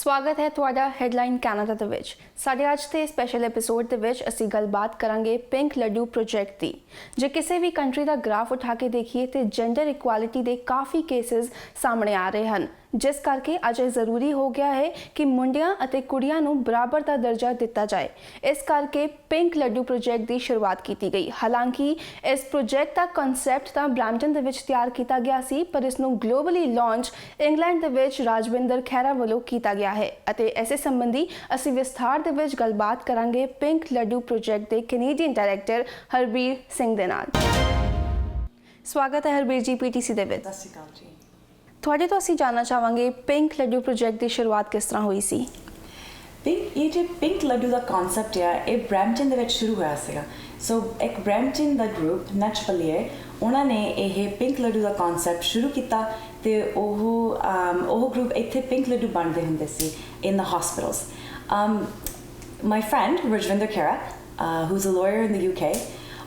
स्वागत है ਤੁਹਾਡਾ ਹੈਡਲਾਈਨ ਕੈਨੇਡਾ ਦੇ ਵਿੱਚ। ਸਾਡੇ ਅੱਜ ਦੇ ਸਪੈਸ਼ਲ ਐਪੀਸੋਡ ਦੇ ਵਿੱਚ ਅਸੀਂ ਗੱਲਬਾਤ ਕਰਾਂਗੇ ਪਿੰਕ ਲੱਡੂ ਪ੍ਰੋਜੈਕਟ ਦੀ। ਜੇ ਕਿਸੇ ਵੀ ਕੰਟਰੀ ਦਾ ਗ੍ਰਾਫ ਉਠਾ ਕੇ ਦੇਖੀਏ ਤੇ ਜੈਂਡਰ ਇਕੁਐਲਿਟੀ ਦੇ ਕਾਫੀ ਕੇਸਿਸ ਸਾਹਮਣੇ ਆ ਰਹੇ ਹਨ, ਜਿਸ ਕਰਕੇ ਅੱਜ ਇਹ ਜ਼ਰੂਰੀ ਹੋ ਗਿਆ ਹੈ ਕਿ ਮੁੰਡਿਆਂ ਅਤੇ ਕੁੜੀਆਂ ਨੂੰ ਬਰਾਬਰ ਦਾ ਦਰਜਾ ਦਿੱਤਾ ਜਾਏ। ਇਸ ਕਰਕੇ ਪਿੰਕ ਲੱਡੂ ਪ੍ਰੋਜੈਕਟ ਦੀ ਸ਼ੁਰੂਆਤ ਕੀਤੀ ਗਈ। ਹਾਲਾਂਕਿ ਇਸ ਪ੍ਰੋਜੈਕਟ ਦਾ ਕਨਸੈਪਟ ਤਾਂ ਬ੍ਰੈਂਪਟਨ ਦੇ ਵਿੱਚ ਤਿਆਰ ਕੀਤਾ ਗਿਆ ਸੀ, ਪਰ ਇਸ ਨੂੰ ਗਲੋਬਲੀ ਲਾਂਚ ਇੰਗਲੈਂਡ ਦੇ ਵਿੱਚ ਰਾਜਵਿੰਦਰ ਖਹਿਰਾ ਵੱਲੋਂ ਕੀਤਾ ਗਿਆ ਹੈ ਅਤੇ ਇਸੇ ਸੰਬੰਧੀ ਅਸੀਂ ਵਿਸਥਾਰ ਦੇ ਵਿੱਚ ਗੱਲਬਾਤ ਕਰਾਂਗੇ ਪਿੰਕ ਲੱਡੂ ਪ੍ਰੋਜੈਕਟ ਦੇ ਕੈਨੇਡੀਅਨ ਡਾਇਰੈਕਟਰ ਹਰਬੀਰ ਸਿੰਘ ਦੇ ਨਾਲ। ਸਵਾਗਤ ਹੈ ਹਰਬੀਰ ਜੀ ਪੀਟੀਸੀ ਦੇ ਵਿੱਚ। ਸਤਿ ਸ਼੍ਰੀ ਅਕਾਲ ਜੀ। ਤੁਹਾਡੇ ਤੋਂ ਅਸੀਂ ਜਾਣਨਾ ਚਾਹਾਂਗੇ ਪਿੰਕ ਲੱਡੂ ਪ੍ਰੋਜੈਕਟ ਦੀ ਸ਼ੁਰੂਆਤ ਕਿਸ ਤਰ੍ਹਾਂ ਹੋਈ ਸੀ? ਇਹ ਜੋ ਪਿੰਕ ਲੱਡੂ ਦਾ ਕਨਸੈਪਟ ਹੈ ਇਹ ਬ੍ਰੈਂਪਟਨ ਦੇ ਵਿੱਚ ਸ਼ੁਰੂ ਹੋਇਆ ਸੀਗਾ। ਸੋ ਇੱਕ ਬ੍ਰੈਂਪਟਨ ਦਾ ਗਰੁੱਪ ਨੱਚ ਪਲੀਏ ਉਹਨਾਂ ਨੇ ਇਹ ਪਿੰਕ ਲੱਡੂ ਦਾ ਕਨਸੈਪਟ ਸ਼ੁਰੂ ਕੀਤਾ ਤੇ ਉਹ ਗਰੁੱਪ ਇੱਥੇ ਪਿੰਕ ਲੱਡੂ ਬਣਦੇ ਹੁੰਦੇ ਸੀ in the hospitals. My friend Rajwinder Khaira who's a lawyer in the UK,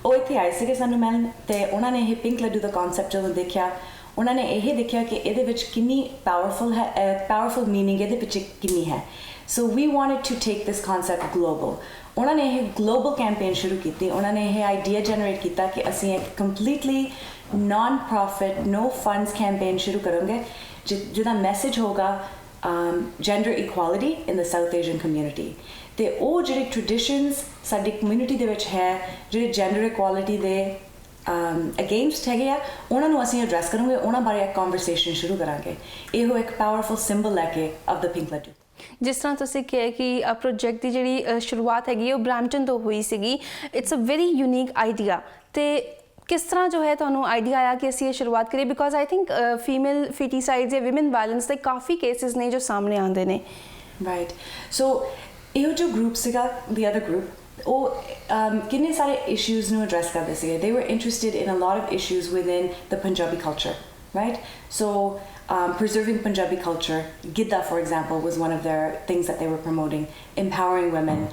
ਉਹ ਇੱਥੇ ਆਏ ਸੀਗੇ ਸਾਨੂੰ ਮਿਲਣ ਤੇ ਉਹਨਾਂ ਨੇ ਇਹ ਪਿੰਕ ਲੱਡੂ ਦਾ ਕਨਸੈਪਟ ਜਦੋਂ ਦੇਖਿਆ ਉਹਨਾਂ ਨੇ ਇਹ ਦੇਖਿਆ ਕਿ ਇਹਦੇ ਵਿੱਚ ਕਿੰਨੀ ਪਾਵਰਫੁਲ ਮੀਨਿੰਗ ਇਹਦੇ ਵਿੱਚ ਕਿੰਨੀ ਹੈ। So we wanted to take this concept global. ਉਹਨਾਂ ਨੇ ਇਹ ਗਲੋਬਲ ਕੈਂਪੇਨ ਸ਼ੁਰੂ ਕੀਤੀ। ਉਹਨਾਂ ਨੇ ਇਹ ਆਈਡੀਆ ਜਨਰੇਟ ਕੀਤਾ ਕਿ ਅਸੀਂ ਇੱਕ ਕੰਪਲੀਟਲੀ ਨਾਨ ਪ੍ਰੋਫਿਟ ਨੋ ਫੰਡਸ ਕੈਂਪੇਨ ਸ਼ੁਰੂ ਕਰਾਂਗੇ ਜਿਹਦਾ ਮੈਸੇਜ ਹੋਗਾ ਜੈਂਡਰ ਇਕੁਐਲਿਟੀ ਇਨ ਦ ਸਾਊਥ ਏਸ਼ੀਅਨ ਕਮਿਊਨਿਟੀ। ਤੇ ਉਹ ਜਿਹੜੇ ਟ੍ਰੈਡੀਸ਼ਨਸ ਸਾਡੀ ਕਮਿਊਨਿਟੀ ਦੇ ਵਿੱਚ ਹੈ ਜਿਹੜੇ ਜੈਂਡਰ ਇਕੁਐਲਿਟੀ ਦੇ ਅਗੇਂਸਟ ਹੈਗੇ ਆ ਉਹਨਾਂ ਨੂੰ ਅਸੀਂ ਐਡਰੈਸ ਕਰਾਂਗੇ, ਉਹਨਾਂ ਬਾਰੇ ਇੱਕ ਕਨਵਰਸੇਸ਼ਨ ਸ਼ੁਰੂ ਕਰਾਂਗੇ। ਇਹੋ ਇੱਕ ਪਾਵਰਫੁਲ ਸਿੰਬਲ ਲੈ ਕੇ ਆਫ ਦ ਪਿੰਕ ਲੱਡੂ। ਜਿਸ ਤਰ੍ਹਾਂ ਤੁਸੀਂ ਕਿਹਾ ਕਿ ਪ੍ਰੋਜੈਕਟ ਦੀ ਜਿਹੜੀ ਸ਼ੁਰੂਆਤ ਹੈਗੀ ਉਹ ਬ੍ਰੈਂਪਟਨ ਤੋਂ ਹੋਈ ਸੀਗੀ, it's a very unique idea. ਤੇ ਕਿਸ ਤਰ੍ਹਾਂ ਜੋ ਹੈ ਤੁਹਾਨੂੰ ਆਈਡੀਆ ਆਇਆ ਕਿ ਅਸੀਂ ਇਹ ਸ਼ੁਰੂਆਤ ਕਰੀਏ? ਬਿਕੋਜ਼ ਆਈ ਥਿੰਕ ਫੀਮੇਲ ਫੀਟੀਸਾਈਡਸ ਜਾਂ ਵਿਮਨ ਵਾਇਲੈਂਸ ਦੇ ਕਾਫੀ ਕੇਸਿਸ ਨੇ ਜੋ ਸਾਹਮਣੇ ਆਉਂਦੇ ਨੇ। ਰਾਈਟ। ਸੋ ਇਹੋ ਜੋ ਗਰੁੱਪ ਸੀਗਾ ਦੀ ਅਦਰ ਗਰੁੱਪ ਉਹ ਕਿੰਨੇ ਸਾਰੇ ਇਸ਼ੂਜ਼ ਨੂੰ ਐਡਰੈਸ ਕਰਦੇ ਸੀਗੇ। They were interested in a lot of issues within the Punjabi culture, right? So preserving Punjabi culture, Gidda for example was one of their things that they were promoting. Empowering women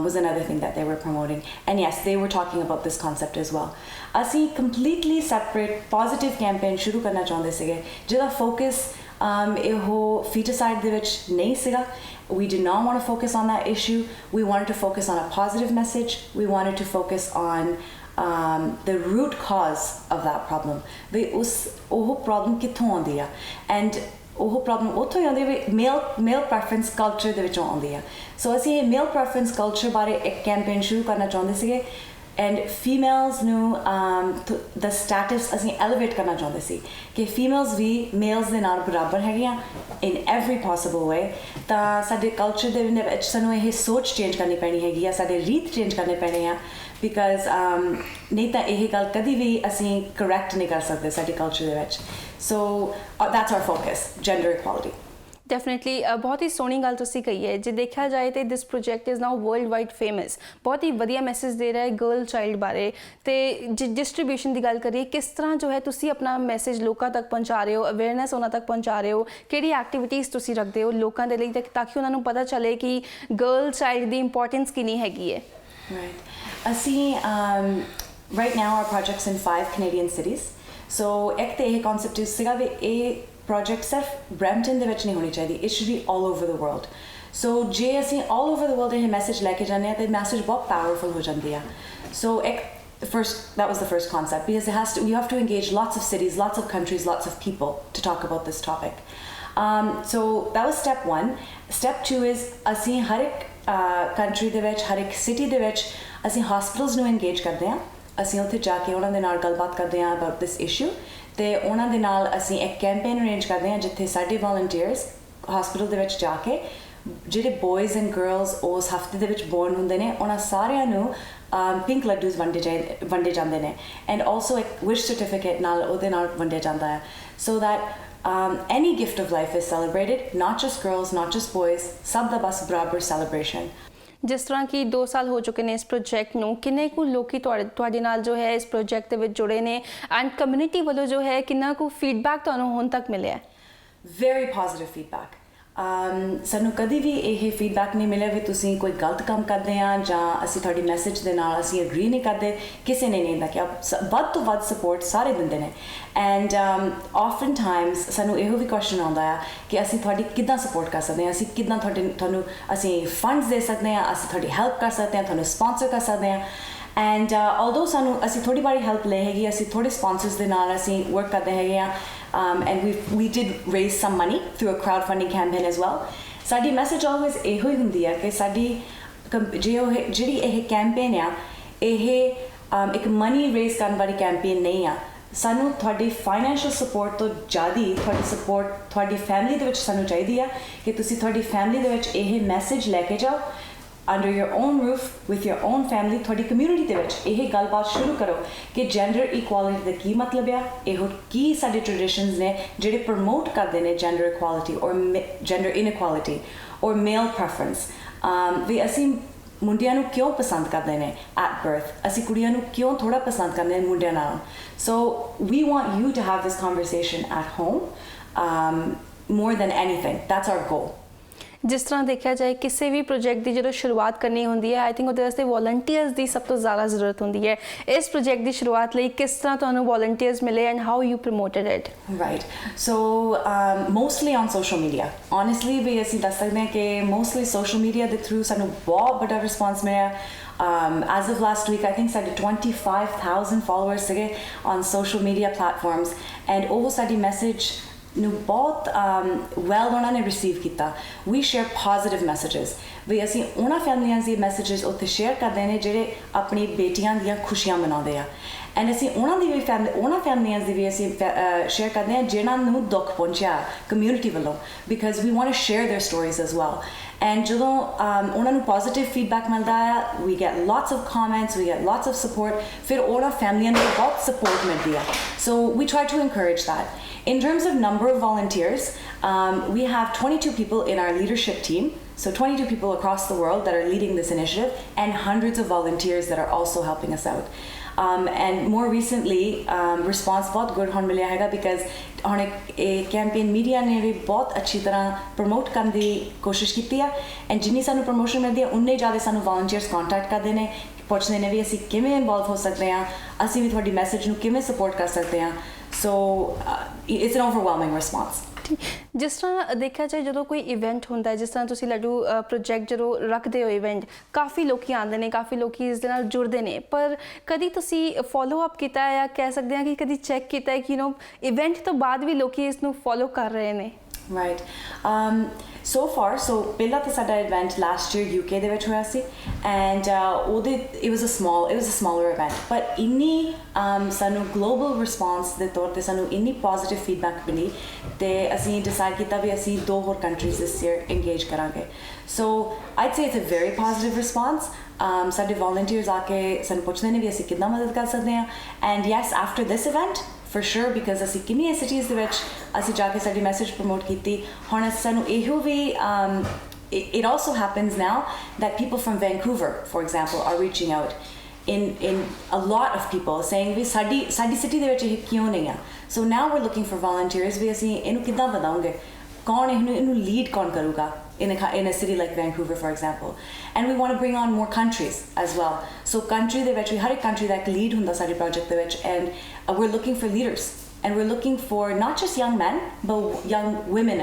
was another thing that they were promoting, and yes, they were talking about this concept as well. Asi completely separate positive campaign shuru karna chaਹੁੰਦੇ ਸੀਗੇ ਜਿਹਦਾ focus ਇਹੋ feticide ਦੇ ਵਿੱਚ ਨਹੀਂ ਸੀਗਾ। We did not want to focus on that issue. We wanted to focus on a positive message. We wanted to focus on the root cause of that problem. ਉਹ problem ਕਿੱਥੋਂ ਆਉਂਦੀ ਆ and ਉਹ problem ਉੱਥੋਂ ਹੀ ਆਉਂਦੀ ਵੀ male preference culture ਦੇ ਵਿੱਚੋਂ ਆਉਂਦੀ ਆ। ਸੋ ਅਸੀਂ ਇਹ male preference culture ਬਾਰੇ ਇੱਕ ਕੈਂਪੇਨ ਸ਼ੁਰੂ ਕਰਨਾ ਚਾਹੁੰਦੇ ਸੀਗੇ and females ਨੂੰ the status ਅਸੀਂ elevate ਕਰਨਾ ਚਾਹੁੰਦੇ ਸੀ ਕਿ females ਵੀ males ਦੇ ਨਾਲ ਬਰਾਬਰ ਹੈਗੀਆਂ in every possible way। ਤਾਂ ਸਾਡੇ culture ਦੇ ਵਿੱਚ ਸਾਨੂੰ ਇਹ ਸੋਚ ਚੇਂਜ ਕਰਨੀ ਪੈਣੀ ਹੈਗੀ ਆ, ਸਾਡੇ ਰੀਤ ਚੇਂਜ ਕਰਨੇ ਪੈਣੇ ਆ ਬਿਕਾਜ਼ ਨਹੀਂ ਤਾਂ ਇਹ ਗੱਲ ਕਦੀ ਵੀ ਅਸੀਂ ਕਰੈਕਟ ਨਹੀਂ ਕਰ ਸਕਦੇ ਸਾਡੀ ਕਲਚਰ ਦੇ ਵਿੱਚ। So that's our focus, gender equality. Definitely ਬਹੁਤ ਹੀ ਸੋਹਣੀ ਗੱਲ ਤੁਸੀਂ ਕਹੀ ਹੈ। ਜੇ ਦੇਖਿਆ ਜਾਏ ਤਾਂ this project is now world wide famous. ਬਹੁਤ ਹੀ ਵਧੀਆ ਮੈਸੇਜ ਦੇ ਰਿਹਾ ਹੈ ਗਰਲ ਚਾਈਲਡ ਬਾਰੇ। ਤੇ ਜੇ ਡਿਸਟਰੀਬਿਊਸ਼ਨ ਦੀ ਗੱਲ ਕਰੀਏ ਕਿਸ ਤਰ੍ਹਾਂ ਜੋ ਹੈ ਤੁਸੀਂ ਆਪਣਾ ਮੈਸੇਜ ਲੋਕਾਂ ਤੱਕ ਪਹੁੰਚਾ ਰਹੇ ਹੋ, ਅਵੇਅਰਨੈਸ ਉਹਨਾਂ ਤੱਕ ਪਹੁੰਚਾ ਰਹੇ ਹੋ, ਕਿਹੜੀ ਐਕਟੀਵਿਟੀਜ਼ ਤੁਸੀਂ ਰੱਖਦੇ ਹੋ ਲੋਕਾਂ ਦੇ ਲਈ ਤਾਂ ਕਿ ਉਹਨਾਂ ਨੂੰ ਪਤਾ ਚੱਲੇ ਕਿ ਗਰਲ ਚਾਈਲਡ ਦੀ ਇੰਪੋਰਟੈਂਸ ਕਿੰਨੀ ਹੈਗੀ ਹੈ? ਅਸੀਂ right now our projects in 5 Canadian cities. So ਇੱਕ ਤੇ ਇਹ concept ਸੀਗਾ ਵੀ ਇਹ project ਸਿਰਫ ਬ੍ਰੈਂਪਟਨ ਦੇ ਵਿੱਚ ਨਹੀਂ ਹੋਣੀ ਚਾਹੀਦੀ, it should be all over the world. So ਜੇ ਅਸੀਂ all over the world ਇਹ ਮੈਸੇਜ ਲੈ ਕੇ ਜਾਂਦੇ ਹਾਂ ਤੇ ਮੈਸੇਜ ਬਹੁਤ ਪਾਵਰਫੁਲ ਹੋ ਜਾਂਦੀ ਆ। So that was the first concept because you have to engage lots of cities, lots of countries, lots of people to talk about this topic. So that was step 1. Step 2 is ਅਸੀਂ ਹਰ ਇੱਕ country ਦੇ ਵਿੱਚ ਹਰ ਇੱਕ city ਦੇ ਵਿੱਚ ਅਸੀਂ hospitals ਨੂੰ engage ਕਰਦੇ ਹਾਂ। ਅਸੀਂ ਉੱਥੇ ਜਾ ਕੇ ਉਹਨਾਂ ਦੇ ਨਾਲ ਗੱਲਬਾਤ ਕਰਦੇ ਹਾਂ ਅਬਾਊਟ ਦਿਸ ਇਸ਼ੂ ਤੇ ਉਹਨਾਂ ਦੇ ਨਾਲ ਅਸੀਂ ਇੱਕ ਕੈਂਪੇਨ ਅਰੇਂਜ ਕਰਦੇ ਹਾਂ ਜਿੱਥੇ ਸਾਡੇ ਵਲੰਟੀਅਰਸ ਹਸਪੀਟਲ ਦੇ ਵਿੱਚ ਜਾ ਕੇ ਜਿਹੜੇ ਬॉयਜ਼ ਐਂਡ ਗਰਲਸ ਉਸ ਹਫਤੇ ਦੇ ਵਿੱਚ ਬੋਰਨ ਹੁੰਦੇ ਨੇ ਉਹਨਾਂ ਸਾਰਿਆਂ ਨੂੰ ਪਿੰਕ ਲੱਡੂਸ ਵੰਡੇ ਜਾਂਦੇ ਨੇ ਐਂਡ ਆਲਸੋ ਇੱਕ ਵਿਸ਼ ਸਰਟੀਫਿਕੇਟ ਨਾਲ ਉਹਦੇ ਨਾਲ ਵੰਡਿਆ ਜਾਂਦਾ ਹੈ so that any gift of life is celebrated, not just girls, not just boys, ਸਭ ਦਾ ਬਸ ਬਰਾਬਰ celebration। ਜਿਸ ਤਰ੍ਹਾਂ ਕਿ 2 ਸਾਲ ਹੋ ਚੁੱਕੇ ਨੇ ਇਸ ਪ੍ਰੋਜੈਕਟ ਨੂੰ, ਕਿੰਨੇ ਕੁ ਲੋਕੀ ਤੁਹਾਡੇ ਨਾਲ ਜੋ ਹੈ ਇਸ ਪ੍ਰੋਜੈਕਟ ਦੇ ਵਿੱਚ ਜੁੜੇ ਨੇ ਐਂਡ ਕਮਿਊਨਿਟੀ ਵੱਲੋਂ ਜੋ ਹੈ ਕਿੰਨਾ ਕੁ ਫੀਡਬੈਕ ਤੁਹਾਨੂੰ ਹੁਣ ਤੱਕ ਮਿਲਿਆ? Very positive feedback. ਸਾਨੂੰ ਕਦੀ ਵੀ ਇਹ ਫੀਡਬੈਕ ਨਹੀਂ ਮਿਲਿਆ ਵੀ ਤੁਸੀਂ ਕੋਈ ਗਲਤ ਕੰਮ ਕਰਦੇ ਆ ਜਾਂ ਅਸੀਂ ਤੁਹਾਡੀ ਮੈਸੇਜ ਦੇ ਨਾਲ ਅਸੀਂ ਐਗਰੀ ਨਹੀਂ ਕਰਦੇ ਕਿਸੇ ਨੇ ਨਹੀਂ ਕਿਹਾ ਵੱਧ ਤੋਂ ਵੱਧ ਸਪੋਰਟ ਸਾਰੇ ਦਿੰਦੇ ਨੇ ਐਂਡ ਆਫਟਨ ਟਾਈਮਸ ਸਾਨੂੰ ਇਹੋ ਵੀ ਕੁਐਸਚਨ ਆਉਂਦਾ ਆ ਕਿ ਅਸੀਂ ਤੁਹਾਡੀ ਕਿੱਦਾਂ ਸਪੋਰਟ ਕਰ ਸਕਦੇ ਹਾਂ ਅਸੀਂ ਕਿੱਦਾਂ ਤੁਹਾਨੂੰ ਅਸੀਂ ਫੰਡਸ ਦੇ ਸਕਦੇ ਹਾਂ ਅਸੀਂ ਤੁਹਾਡੀ ਹੈਲਪ ਕਰ ਸਕਦੇ ਹਾਂ ਤੁਹਾਨੂੰ ਸਪਾਂਸਰ ਕਰ ਸਕਦੇ ਹਾਂ ਐਂਡ ਆਲਦੋ ਸਾਨੂੰ ਅਸੀਂ ਥੋੜੀ ਬਾਰੀ ਹੈਲਪ ਲੈ ਹੈਗੀ ਅਸੀਂ ਥੋੜੇ ਸਪਾਂਸਰਸ ਦੇ ਨਾਲ ਅਸੀਂ ਵਰਕ ਕਰਦੇ ਹੈਗੇ ਆ and we did raise some money through a crowdfunding campaign as well ਸਾਡੀ ਮੈਸੇਜ ਆਲਵੇਜ਼ ਇਹੋ ਹੀ ਹੁੰਦੀ ਆ ਕਿ ਸਾਡੀ ਜਿਹੜੀ ਇਹ ਕੈਂਪੇਨ ਆ ਇਹ ਇੱਕ ਮਨੀ ਰੇਜ਼ ਕਰਨ ਵਾਲੀ ਕੈਂਪੇਨ ਨਹੀਂ ਆ ਸਾਨੂੰ ਤੁਹਾਡੀ ਫਾਈਨੈਂਸ਼ੀਅਲ ਸਪੋਰਟ ਤੋਂ ਜ਼ਿਆਦਾ ਤੁਹਾਡੀ ਸਪੋਰਟ ਤੁਹਾਡੀ ਫੈਮਿਲੀ ਦੇ ਵਿੱਚ ਸਾਨੂੰ ਚਾਹੀਦੀ ਆ ਕਿ ਤੁਸੀਂ ਤੁਹਾਡੀ ਫੈਮਿਲੀ ਦੇ ਵਿੱਚ ਇਹ ਮੈਸੇਜ ਲੈ ਕੇ ਜਾਓ under your own roof with your own family ਤੁਹਾਡੀ ਕਮਿਊਨਿਟੀ ਦੇ ਵਿੱਚ ਇਹ ਗੱਲਬਾਤ ਸ਼ੁਰੂ ਕਰੋ ਕਿ ਜੈਂਡਰ ਇਕੁਐਲਿਟੀ ਦਾ ਕੀ ਮਤਲਬ ਆ ਇਹੋ ਕੀ ਸਾਡੇ ਟ੍ਰੈਡੀਸ਼ਨਸ ਨੇ ਜਿਹੜੇ ਪ੍ਰਮੋਟ ਕਰਦੇ ਨੇ ਜੈਂਡਰ ਇਕੁਐਲਿਟੀ ਔਰ ਜੈਂਡਰ ਇਨਇਕੁਐਲਿਟੀ ਔਰ ਮੇਲ ਪ੍ਰੈਫਰੈਂਸ ਵੀ ਅਸੀਂ ਮੁੰਡਿਆਂ ਨੂੰ ਕਿਉਂ ਪਸੰਦ ਕਰਦੇ ਨੇ ਐਟ ਬਰਥ ਅਸੀਂ ਕੁੜੀਆਂ ਨੂੰ ਕਿਉਂ ਥੋੜਾ ਪਸੰਦ ਕਰਦੇ ਨੇ ਮੁੰਡਿਆਂ ਨਾਲੋਂ so we want you to have this conversation at home more than anything that's our goal ਜਿਸ ਤਰ੍ਹਾਂ ਦੇਖਿਆ ਜਾਏ ਕਿਸੇ ਵੀ ਪ੍ਰੋਜੈਕਟ ਦੀ ਜਦੋਂ ਸ਼ੁਰੂਆਤ ਕਰਨੀ ਹੁੰਦੀ ਹੈ ਆਈ ਥਿੰਕ ਉਹਦੇ ਵਾਸਤੇ ਵੋਲੰਟੀਅਰਸ ਦੀ ਸਭ ਤੋਂ ਜ਼ਿਆਦਾ ਜ਼ਰੂਰਤ ਹੁੰਦੀ ਹੈ ਇਸ ਪ੍ਰੋਜੈਕਟ ਦੀ ਸ਼ੁਰੂਆਤ ਲਈ ਕਿਸ ਤਰ੍ਹਾਂ ਤੁਹਾਨੂੰ ਵੋਲੰਟੀਅਰਸ ਮਿਲੇ and how you promoted it right so mostly on social media honestly ਵੀ ਅਸੀਂ ਦੱਸ ਸਕਦੇ ਹਾਂ ਕਿ ਮੋਸਟਲੀ ਸੋਸ਼ਲ ਮੀਡੀਆ ਦੇ ਥਰੂ ਸਾਨੂੰ ਬਹੁਤ ਵੱਡਾ ਰਿਸਪੌਂਸ ਮਿਲਿਆ as of last week I think ਸਾਡੇ 25,000 followers ਸੀਗੇ on social media platforms and ਉਹ ਸਾਡੀ ਮੈਸੇਜ ਨੂੰ ਬਹੁਤ ਵੈਲ ਉਹਨਾਂ ਨੇ ਰਿਸੀਵ ਕੀਤਾ ਵੀ ਸ਼ੇਅਰ ਪੋਜ਼ਿਟਿਵ ਮੈਸੇजेस ਵੀ ਅਸੀਂ ਉਹਨਾਂ ਫੈਮਲੀਆਂ ਦੀ ਮੈਸੇजेस ਉੱਥੇ ਸ਼ੇਅਰ ਕਰਦੇ ਨੇ ਜਿਹੜੇ ਆਪਣੀ ਬੇਟੀਆਂ ਦੀਆਂ ਖੁਸ਼ੀਆਂ ਮਨਾਉਂਦੇ ਆ ਐਂਡ ਅਸੀਂ ਉਹਨਾਂ ਦੀ ਵੀ ਉਹਨਾਂ ਫੈਮਲੀਆਂ ਦੀ ਵੀ ਅਸੀਂ ਸ਼ੇਅਰ ਕਰਦੇ ਹਾਂ ਜਿਨ੍ਹਾਂ ਨੂੰ ਦੁੱਖ ਪਹੁੰਚਿਆ ਕਮਿਊਨਿਟੀ ਵੱਲੋਂ because we want to share their stories as well and ਜਦੋਂ ਉਹਨਾਂ ਨੂੰ ਪੋਜ਼ਿਟਿਵ ਫੀਡਬੈਕ ਮਿਲਦਾ ਆ we get lots of comments we get lots of support ਫਿਰ ਉਹਨਾਂ ਫੈਮਲੀਆਂ ਨੂੰ ਬਹੁਤ ਸਪੋਰਟ ਮਿਲਦੀ ਆ so we try to encourage that In terms of number of volunteers, we have 22 people in our leadership team, so 22 people across the world that are leading this initiative, and hundreds of volunteers that are also helping us out. And more recently, response बहुत good होने मिला है because हम एक campaign media ने भी बहुत अच्छी तरह promote करने की कोशिश की थी and जिन्हीं सानू promotion मिलती है उन्ने ज़्यादा सानू volunteers contact कर देने पुछने ने भी ਅਸੀਂ ਕਿਵੇਂ ਇਨਵੋਲਵ ਹੋ ਸਕਦੇ ਹਾਂ ਅਸੀਂ ਵੀ ਤੁਹਾਡੀ ਮੈਸੇਜ ਨੂੰ ਕਿਵੇਂ ਸਪੋਰਟ ਕਰ ਸਕਦੇ ਹਾਂ so it's N overwhelming response ਜਿਸ ਤਰ੍ਹਾਂ ਦੇਖਿਆ ਜਾਏ ਜਦੋਂ ਕੋਈ ਇਵੈਂਟ ਹੁੰਦਾ ਹੈ ਜਿਸ ਤਰ੍ਹਾਂ ਤੁਸੀਂ ਲੱਡੂ ਪ੍ਰੋਜੈਕਟ ਜਦੋਂ ਰੱਖਦੇ ਹੋ ਇਵੈਂਟ ਕਾਫੀ ਲੋਕੀ ਆਉਂਦੇ ਨੇ ਕਾਫੀ ਲੋਕੀ ਇਸ ਦੇ ਨਾਲ ਜੁੜਦੇ ਨੇ ਪਰ ਕਦੀ ਤੁਸੀਂ ਫੋਲੋ ਅਪ ਕੀਤਾ ਹੈ ਜਾਂ ਕਹਿ ਸਕਦੇ ਹਾਂ ਕਿ ਕਦੀ ਚੈੱਕ ਕੀਤਾ ਹੈ ਕਿ ਇਵੈਂਟ ਤੋਂ ਬਾਅਦ ਵੀ ਲੋਕੀ ਇਸ ਨੂੰ ਫੋਲੋ ਕਰ ਰਹੇ ਨੇ Right. So far, so ਪਹਿਲਾ ਤਾਂ ਸਾਡਾ event last year UK ਦੇ ਵਿੱਚ ਹੋਇਆ ਸੀ and it was a smaller event but ਇੰਨੀ ਸਾਨੂੰ global response ਦੇ ਤੌਰ ਤੇ ਸਾਨੂੰ ਇੰਨੀ positive feedback ਮਿਲੀ ਤੇ ਅਸੀਂ decide ਕੀਤਾ ਵੀ ਅਸੀਂ 2 ਹੋਰ countries this year engage ਕਰਾਂਗੇ so I'd say it's a very positive response ਸਾਡੇ volunteers ਆ ਕੇ ਸਾਨੂੰ ਪੁੱਛਦੇ ਨੇ ਵੀ ਅਸੀਂ ਕਿੱਦਾਂ ਮਦਦ ਕਰ ਸਕਦੇ ਹਾਂ and yes after this event for sure because ਅਸੀਂ ਕਿੰਨੀਆਂ ਸਿਟੀਜ਼ ਦੇ ਵਿੱਚ ਅਸੀਂ ਜਾ ਕੇ ਸਾਡੀ ਮੈਸੇਜ ਪ੍ਰਮੋਟ ਕੀਤੀ ਹੁਣ ਸਾਨੂੰ ਇਹੋ ਵੀ it also happens now that people from Vancouver for example are reaching out in a lot of people saying ਵੀ ਸਾਡੀ ਸਿਟੀ ਦੇ ਵਿੱਚ ਇਹ ਕਿਉਂ ਨਹੀਂ ਆ so now we're looking for volunteers ਵੀ ਅਸੀਂ ਇਹਨੂੰ ਕਿੱਦਾਂ ਵਧਾਉਂਗੇ ਕੌਣ ਇਹਨੂੰ ਲੀਡ ਕੌਣ ਕਰੂਗਾ in a city like Vancouver for example and we want to bring on more countries as well so country ਦੇ ਵਿੱਚ ਹਰ ਇੱਕ country ਦਾ ਇੱਕ lead ਹੁੰਦਾ ਸਾਡੇ project ਦੇ ਵਿੱਚ and we're looking for leaders and we're looking for not just young men but young women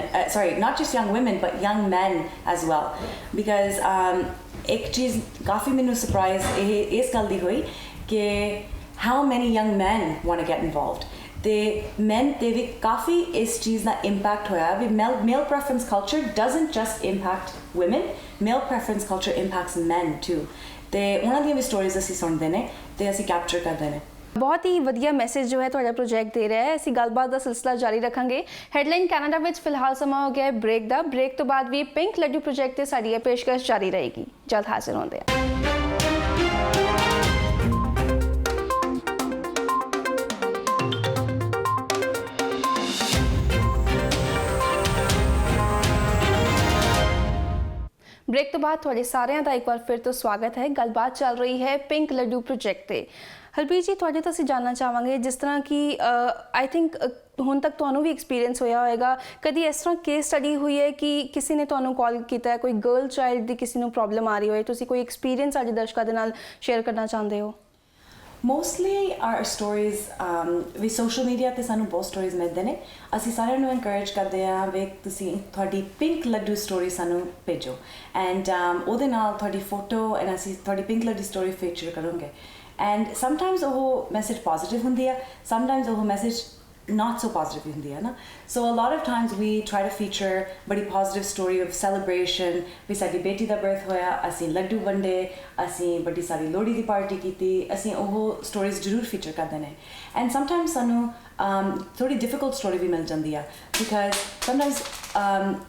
not just young women but young men as well because ਇੱਕ ਚੀਜ਼ ਕਾਫੀ ਮੈਨੂੰ ਸਰਪ੍ਰਾਈਜ਼ ਇਸ ਗੱਲ ਦੀ ਹੋਈ ਕਿ how many young men want to get involved ਤੇ men ਤੇ ਵੀ ਕਾਫੀ ਇਸ ਚੀਜ਼ ਦਾ ਇੰਪੈਕਟ ਹੋਇਆ ਵੀ male preference culture doesn't just impact women male preference culture impacts men too ਤੇ ਉਹਨਾਂ ਦੀਆਂ ਵੀ ਸਟੋਰੀਜ਼ ਅਸੀਂ ਸੁਣਦੇ ਨੇ ਤੇ ਅਸੀਂ ਕੈਪਚਰ ਕਰਦੇ ਨੇ ਬਹੁਤ ਹੀ ਵਧੀਆ ਮੈਸੇਜ ਜੋ ਹੈ ਤੁਹਾਡਾ ਪ੍ਰੋਜੈਕਟ ਦੇ ਰਿਹਾ ਹੈ ਅਸੀਂ ਗੱਲਬਾਤ ਦਾ ਸਿਲਸਿਲਾ ਜਾਰੀ ਰੱਖਾਂਗੇ ਹੈਡਲਾਈਨ ਕੈਨੇਡਾ ਵਿੱਚ ਫਿਲਹਾਲ ਸਮਾਂ ਹੋ ਗਿਆ ਹੈ ਬ੍ਰੇਕ ਦਾ ਬ੍ਰੇਕ ਤੋਂ ਬਾਅਦ ਵੀ ਪਿੰਕ ਲੱਡੂ ਪ੍ਰੋਜੈਕਟ ਤੇ ਸਾਡੀ ਇਹ ਪੇਸ਼ਕਸ਼ ਜਾਰੀ ਰਹੇਗੀ ਜਲਦ ਹਾਜ਼ਰ ਹੁੰਦੇ ਹਾਂ ब्रेक तो बाद थोड़े सारे का एक बार फिर तो स्वागत है गलबात चल रही है पिंक लड्डू प्रोजेक्ट ते ਹਰਪ੍ਰੀਤ ਜੀ ਤੁਹਾਡੇ ਤੋਂ ਅਸੀਂ ਜਾਣਨਾ ਚਾਹਾਂਗੇ ਜਿਸ ਤਰ੍ਹਾਂ ਕਿ ਆਈ ਥਿੰਕ ਹੁਣ ਤੱਕ ਤੁਹਾਨੂੰ ਵੀ ਐਕਸਪੀਰੀਅੰਸ ਹੋਇਆ ਹੋਏਗਾ ਕਦੀ ਇਸ ਤਰ੍ਹਾਂ ਕੇਸ ਸਟੱਡੀ ਹੋਈ ਹੈ ਕਿ ਕਿਸੇ ਨੇ ਤੁਹਾਨੂੰ ਕਾਲ ਕੀਤਾ ਹੈ ਕੋਈ ਗਰਲ ਚਾਈਲਡ ਦੀ ਕਿਸੇ ਨੂੰ ਪ੍ਰੋਬਲਮ ਆ ਰਹੀ ਹੋਏ ਤੁਸੀਂ ਕੋਈ ਐਕਸਪੀਰੀਅੰਸ ਸਾਡੇ ਦਰਸ਼ਕਾਂ ਦੇ ਨਾਲ ਸ਼ੇਅਰ ਕਰਨਾ ਚਾਹੁੰਦੇ ਹੋ Mostly our stories we social media ਤੇ ਸਾਨੂੰ ਬਹੁਤ stories ਮਿਲਦੇ ਨੇ ਅਸੀਂ ਸਾਰਿਆਂ ਨੂੰ encourage ਕਰਦੇ ਹਾਂ ਵੀ ਤੁਸੀਂ ਤੁਹਾਡੀ pink ਲੱਡੂ story ਸਾਨੂੰ ਭੇਜੋ and ਉਹਦੇ ਨਾਲ ਤੁਹਾਡੀ photo and ਅਸੀਂ ਤੁਹਾਡੀ pink ਲੱਡੂ story feature ਕਰਾਂਗੇ and sometimes ਉਹ message positive ਹੁੰਦੀ ਹੈ sometimes ਉਹ message not so positive ਹੁੰਦੀ ਹੈ ਨਾ so a lot of times we try to feature ਬੜੀ positive story of celebration ਵੀ ਸਾਡੀ ਬੇਟੀ ਦਾ birth ਹੋਇਆ ਅਸੀਂ ਲੱਡੂ ਵੰਡੇ ਅਸੀਂ ਬੜੀ ਸਾਰੀ ਲੋਹੜੀ ਦੀ ਪਾਰਟੀ ਕੀਤੀ ਅਸੀਂ ਉਹ stories ਜ਼ਰੂਰ feature ਕਰਦੇ ਨੇ and sometimes ਸਾਨੂੰ ਥੋੜੀ difficult story ਵੀ ਮਿਲ ਜਾਂਦੀ ਆ because sometimes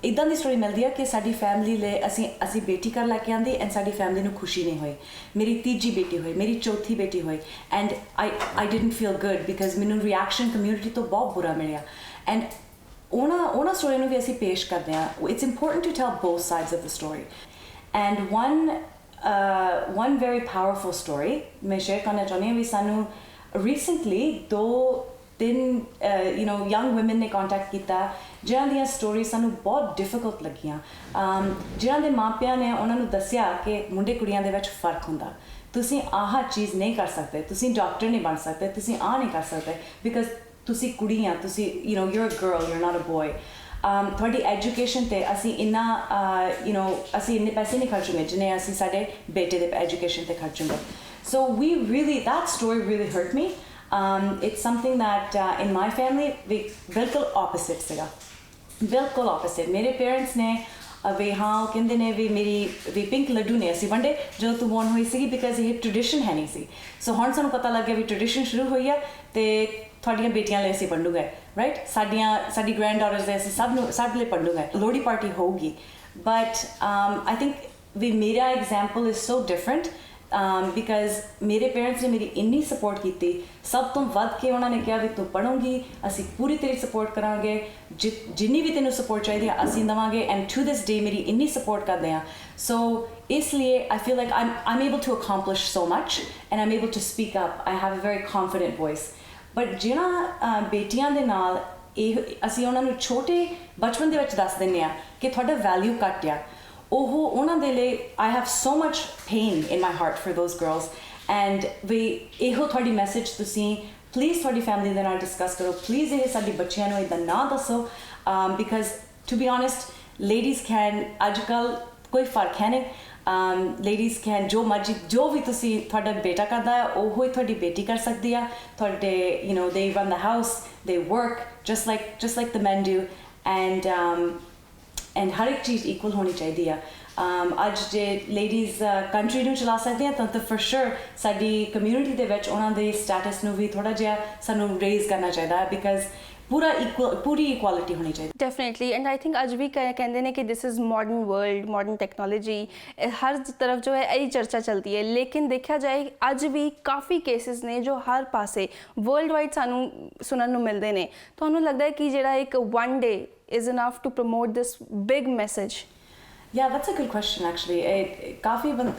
ਇੱਦਾਂ ਦੀ story ਮਿਲਦੀ ਆ ਕਿ ਸਾਡੀ family ਲਈ ਅਸੀਂ ਬੇਟੀ ਘਰ ਲੈ ਕੇ ਆਂਦੀ and ਸਾਡੀ family ਨੂੰ ਖੁਸ਼ੀ ਨਹੀਂ ਹੋਈ ਮੇਰੀ ਤੀਜੀ ਬੇਟੀ ਹੋਈ ਮੇਰੀ ਚੌਥੀ ਬੇਟੀ ਹੋਈ and I didn't feel good because ਮੈਨੂੰ reaction community ਤੋਂ ਬਹੁਤ ਬੁਰਾ ਮਿਲਿਆ and ਉਹਨਾਂ story ਨੂੰ ਵੀ ਅਸੀਂ ਪੇਸ਼ ਕਰਦੇ ਹਾਂ it's important to tell both sides of the story and one very powerful story ਮੈਂ share ਕਰਨਾ ਚਾਹੁੰਦੀ ਹਾਂ ਵੀ ਸਾਨੂੰ recently ਤਿੰਨ young women ਨੇ contact ਕੀਤਾ ਜਿਨ੍ਹਾਂ ਦੀਆਂ stories ਸਾਨੂੰ ਬਹੁਤ difficult ਲੱਗੀਆਂ ਜਿਨ੍ਹਾਂ ਦੇ ਮਾਪਿਆਂ ਨੇ ਉਹਨਾਂ ਨੂੰ ਦੱਸਿਆ ਕਿ ਮੁੰਡੇ ਕੁੜੀਆਂ ਦੇ ਵਿੱਚ ਫਰਕ ਹੁੰਦਾ ਤੁਸੀਂ ਆਹ ਚੀਜ਼ ਨਹੀਂ ਕਰ ਸਕਦੇ ਤੁਸੀਂ ਡਾਕਟਰ ਨਹੀਂ ਬਣ ਸਕਦੇ ਤੁਸੀਂ ਆਹ ਨਹੀਂ ਕਰ ਸਕਦੇ because ਤੁਸੀਂ ਕੁੜੀਆਂ ਤੁਸੀਂ you're a girl you're not a boy ਤੁਹਾਡੀ ਐਜੂਕੇਸ਼ਨ ਤੇ ਅਸੀਂ ਅਸੀਂ ਇੰਨੇ ਪੈਸੇ ਨਹੀਂ ਖਰਚੂਗੇ ਜਿੰਨੇ ਅਸੀਂ ਸਾਡੇ ਬੇਟੇ ਦੇ ਐਜੂਕੇਸ਼ਨ ਤੇ ਖਰਚੂਗੇ so that story really hurt me it's something that in my family we ਬਿਲਕੁਲ opposite ਸੀਗਾ ਬਿਲਕੁਲ opposite ਮੇਰੇ parents ਨੇ ਵੀ ਹਾਂ ਉਹ ਕਹਿੰਦੇ ਨੇ ਵੀ ਮੇਰੀ ਪਿੰਕ ਲੱਡੂ ਨੇ ਅਸੀਂ ਵੰਡੇ ਜਦੋਂ ਤੂੰ born ਹੋਈ ਸੀਗੀ because ਇਹ ਟ੍ਰੈਡੀਸ਼ਨ ਹੈ ਨਹੀਂ ਸੀ ਸੋ ਹੁਣ ਸਾਨੂੰ ਪਤਾ ਲੱਗ ਗਿਆ ਵੀ ਟ੍ਰੈਡੀਸ਼ਨ ਸ਼ੁਰੂ ਹੋਈ ਆ ਤੇ ਤੁਹਾਡੀਆਂ ਬੇਟੀਆਂ ਲਈ ਅਸੀਂ ਵੰਡੂਗੇ ਰਾਈਟ ਸਾਡੀ ਗ੍ਰੈਂਡ ਡਾਟਰਸ ਦੇ ਅਸੀਂ ਸਭ ਲਈ ਵੰਡੂਗੇ ਲੋਹੜੀ ਪਾਰਟੀ ਹੋਊਗੀ ਬਟ ਆਈ ਥਿੰਕ ਵੀ ਮੇਰਾ example is so different because ਮੇਰੇ ਪੇਰੈਂਟਸ ਨੇ ਮੇਰੀ ਇੰਨੀ ਸਪੋਰਟ ਕੀਤੀ ਸਭ ਤੋਂ ਵੱਧ ਕੇ ਉਹਨਾਂ ਨੇ ਕਿਹਾ ਵੀ ਤੂੰ ਪੜ੍ਹੋਂਗੀ ਅਸੀਂ ਪੂਰੀ ਤੇਰੀ ਸਪੋਰਟ ਕਰਾਂਗੇ ਜਿੰਨੀ ਵੀ ਤੈਨੂੰ ਸਪੋਰਟ ਚਾਹੀਦੀ ਆ ਅਸੀਂ ਦੇਵਾਂਗੇ ਐਂਡ ਟੂ ਦਿਸ ਡੇ ਮੇਰੀ ਇੰਨੀ ਸਪੋਰਟ ਕਰਦੇ ਆ ਸੋ ਇਸ ਲਈ I feel like I'm able to accomplish so much and I'm able to speak up I have a very confident voice but ਜਿਹੜਾ ਬੇਟੀਆਂ ਦੇ ਨਾਲ ਇਹ ਅਸੀਂ ਉਹਨਾਂ ਨੂੰ ਛੋਟੇ ਬਚਪਨ ਦੇ ਵਿੱਚ ਦੱਸ ਦਿੰਦੇ ਆ ਕਿ ਤੁਹਾਡਾ ਵੈਲਿਊ ਘੱਟ ਆ ਉਹਨਾਂ ਦੇ ਲਈ I have so much pain in my heart for those girls and ਵੀ ਇਹੋ ਤੁਹਾਡੀ ਮੈਸੇਜ ਤੁਸੀਂ ਪਲੀਜ਼ ਤੁਹਾਡੀ ਫੈਮਿਲੀ ਦੇ ਨਾਲ ਡਿਸਕਸ ਕਰੋ ਪਲੀਜ਼ ਇਹ ਸਾਡੀ ਬੱਚਿਆਂ ਨੂੰ ਇੱਦਾਂ ਨਾ ਦੱਸੋ because to be honest ladies can ਅੱਜ ਕੱਲ੍ਹ ਕੋਈ ਫਰਕ ਹੈ ਨਹੀਂ ladies can ਜੋ ਵੀ ਤੁਸੀਂ ਤੁਹਾਡਾ ਬੇਟਾ ਕਰਦਾ ਹੈ ਉਹੋ ਹੀ ਤੁਹਾਡੀ ਬੇਟੀ ਕਰ ਸਕਦੀ ਆ ਤੁਹਾਡੇ they run the house they work just like the men do and ਹਰ ਇੱਕ ਚੀਜ਼ ਇਕੁਅਲ ਹੋਣੀ ਚਾਹੀਦੀ ਆ ਅੱਜ ਜੇ ਲੇਡੀਜ਼ ਕੰਟਰੀ ਨੂੰ ਚਲਾ ਸਕਦੇ ਆ ਤਾਂ ਫॉर ਸ਼ੋਰ ਸਾਡੀ ਕਮਿਊਨਿਟੀ ਦੇ ਵਿੱਚ ਉਹਨਾਂ ਦੇ ਸਟੇਟਸ ਨੂੰ ਵੀ ਥੋੜਾ ਜਿਹਾ ਸਾਨੂੰ ਰੇਜ਼ ਕਰਨਾ ਚਾਹੀਦਾ ਹੈ ਬਿਕਾਜ਼ ਪੂਰੀ ਇਕੁਆਲਿਟੀ ਹੋਣੀ ਚਾਹੀਦੀ ਡੈਫੀਨੇਟਲੀ ਐਂਡ ਆਈ ਥਿੰਕ ਅੱਜ ਵੀ ਕਹਿੰਦੇ ਨੇ ਕਿ this is modern world modern technology ਹਰ ਤਰਫ ਜੋ ਹੈ ਇਹੀ ਚਰਚਾ ਚਲਦੀ ਹੈ ਲੇਕਿਨ ਦੇਖਿਆ ਜਾਏ ਅੱਜ ਵੀ ਕਾਫੀ ਕੇਸਿਸ ਨੇ ਜੋ ਹਰ ਪਾਸੇ ਵਰਲਡ ਵਾਈਡ ਸਾਨੂੰ ਸੁਣਨ ਨੂੰ ਮਿਲਦੇ ਨੇ ਤੁਹਾਨੂੰ ਲੱਗਦਾ ਹੈ ਕਿ ਜਿਹੜਾ ਇੱਕ one day is enough to promote this big message? Yeah, that's a good question actually.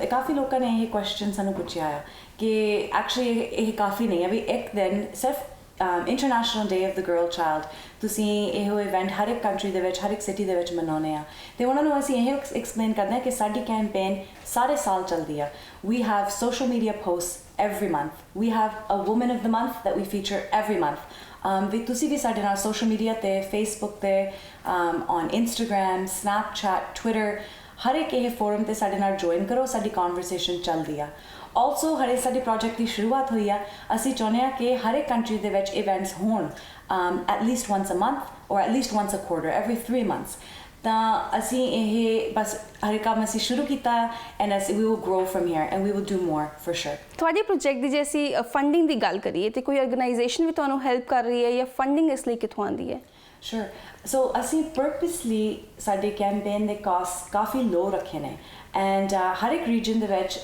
ਕਾਫੀ ਲੋਕਾਂ ਨੇ ਇਹ question ਸਾਨੂੰ ਪੁੱਛਿਆ ਹੈ ਕਿ actually ਇਹ ਕਾਫੀ ਨਹੀਂ ਹੈ ਵੀ ਇੱਕ ਦਿਨ ਸਿਰਫ International Day of the Girl Child ਤੁਸੀਂ ਇਹੋ ਇਵੈਂਟ ਹਰ ਇੱਕ ਕੰਟਰੀ ਦੇ ਵਿੱਚ ਹਰ ਇੱਕ ਸਿਟੀ ਦੇ ਵਿੱਚ ਮਨਾਉਂਦੇ ਆ ਤੇ ਉਹਨਾਂ ਨੂੰ ਅਸੀਂ ਇਹ ਐਕਸਪਲੇਨ ਕਰਦੇ ਹਾਂ ਕਿ ਸਾਡੀ ਕੈਂਪੇਨ ਸਾਰੇ ਸਾਲ ਚੱਲਦੀ ਆ we have social media posts every month we have a woman of the month that we feature every month ਵੀ ਤੁਸੀਂ ਵੀ ਸਾਡੇ ਨਾਲ ਸੋਸ਼ਲ ਮੀਡੀਆ ਤੇ ਫੇਸਬੁੱਕ ਤੇ ਔਨ ਇੰਸਟਾਗ੍ਰਾਮ ਸਨੈਪਚੈਟ ਟਵਿੱਟਰ ਹਰ ਇੱਕ ਇਹ ਫੋਰਮ ਤੇ ਸਾਡੇ ਨਾਲ ਜੁਆਇਨ ਕਰੋ ਸਾਡੀ ਕਨਵਰਸੇਸ਼ਨ ਚੱਲਦੀ ਆ ਆਲਸੋ ਹਰੇ ਸਾਡੀ ਪ੍ਰੋਜੈਕਟ ਦੀ ਸ਼ੁਰੂਆਤ ਹੋਈ ਆ ਅਸੀਂ ਚਾਹੁੰਦੇ ਹਾਂ ਕਿ ਹਰ ਇੱਕ ਕੰਟਰੀ ਦੇ ਵਿੱਚ ਇਵੈਂਟਸ ਹੋਣ at least once a month or at least once a quarter every 3 months ਤਾਂ ਅਸੀਂ ਇਹ ਬਸ ਹਰ ਕੰਮ ਅਸੀਂ ਸ਼ੁਰੂ ਕੀਤਾ and we will grow from here and we will do more for sure ਤੁਹਾਡੇ ਪ੍ਰੋਜੈਕਟ ਦੀ ਜੇ ਅਸੀਂ ਫੰਡਿੰਗ ਦੀ ਗੱਲ ਕਰੀਏ ਤੇ ਕੋਈ ਆਰਗੇਨਾਈਜੇਸ਼ਨ ਵੀ ਤੁਹਾਨੂੰ ਹੈਲਪ ਕਰ ਰਹੀ ਹੈ ਜਾਂ ਫੰਡਿੰਗ ਇਸ ਲਈ ਕਿੱਥੋਂ ਆਉਂਦੀ ਹੈ Sure. So ਅਸੀਂ purposely ਸਾਡੇ ਕੈਂਪੇਨ ਦੇ ਕਾਸਟ ਕਾਫੀ ਲੋ ਰੱਖੇ ਨੇ ਐਂਡ ਹਰ ਇੱਕ ਰੀਜਨ ਦੇ ਵਿੱਚ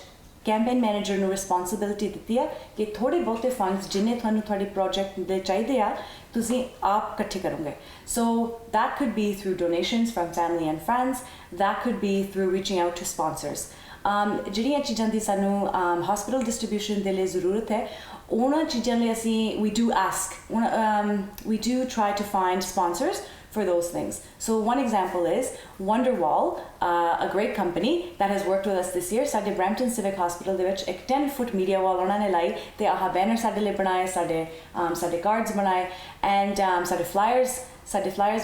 ਕੈਂਪੇਨ ਮੈਨੇਜਰ ਨੂੰ ਰਿਸਪੌਂਸਿਬਿਲਿਟੀ ਦਿੱਤੀ ਆ ਕਿ ਥੋੜੇ ਬਹੁਤੇ ਫੰਡਸ ਜਿੰਨੇ ਤੁਹਾਨੂੰ ਤੁਹਾਡੀ ਪ੍ਰੋਜੈਕਟ ਦੇ ਚਾਹੀਦੇ ਆ ਤੁਸੀਂ ਆਪ ਇਕੱਠੇ ਕਰੋਗੇ so that could be through donations from family and friends that could be through reaching out to sponsors ਜਿਹੜੀਆਂ ਚੀਜ਼ਾਂ ਦੀ ਸਾਨੂੰ ਹਸਪੀਟਲ ਡਿਸਟ੍ਰੀਬਿਊਸ਼ਨ ਦੇ ਲਈ ਜ਼ਰੂਰਤ ਹੈ ਉਹਨਾਂ ਚੀਜ਼ਾਂ ਲਈ ਅਸੀਂ we do ask, we do try to find sponsors for those things. So one example is Wonderwall, a great company that has worked with us this year. ਸਾਡੇ Brampton Civic Hospital ਦੇ ਵਿੱਚ ਇੱਕ 10-foot media wall ਉਹਨਾਂ ਨੇ ਲਾਈ ਤੇ ਆਹ banner ਸਾਡੇ ਲਈ ਬਣਾਏ, ਸਾਡੇ cards ਬਣਾਏ and ਸਾਡੇ flyers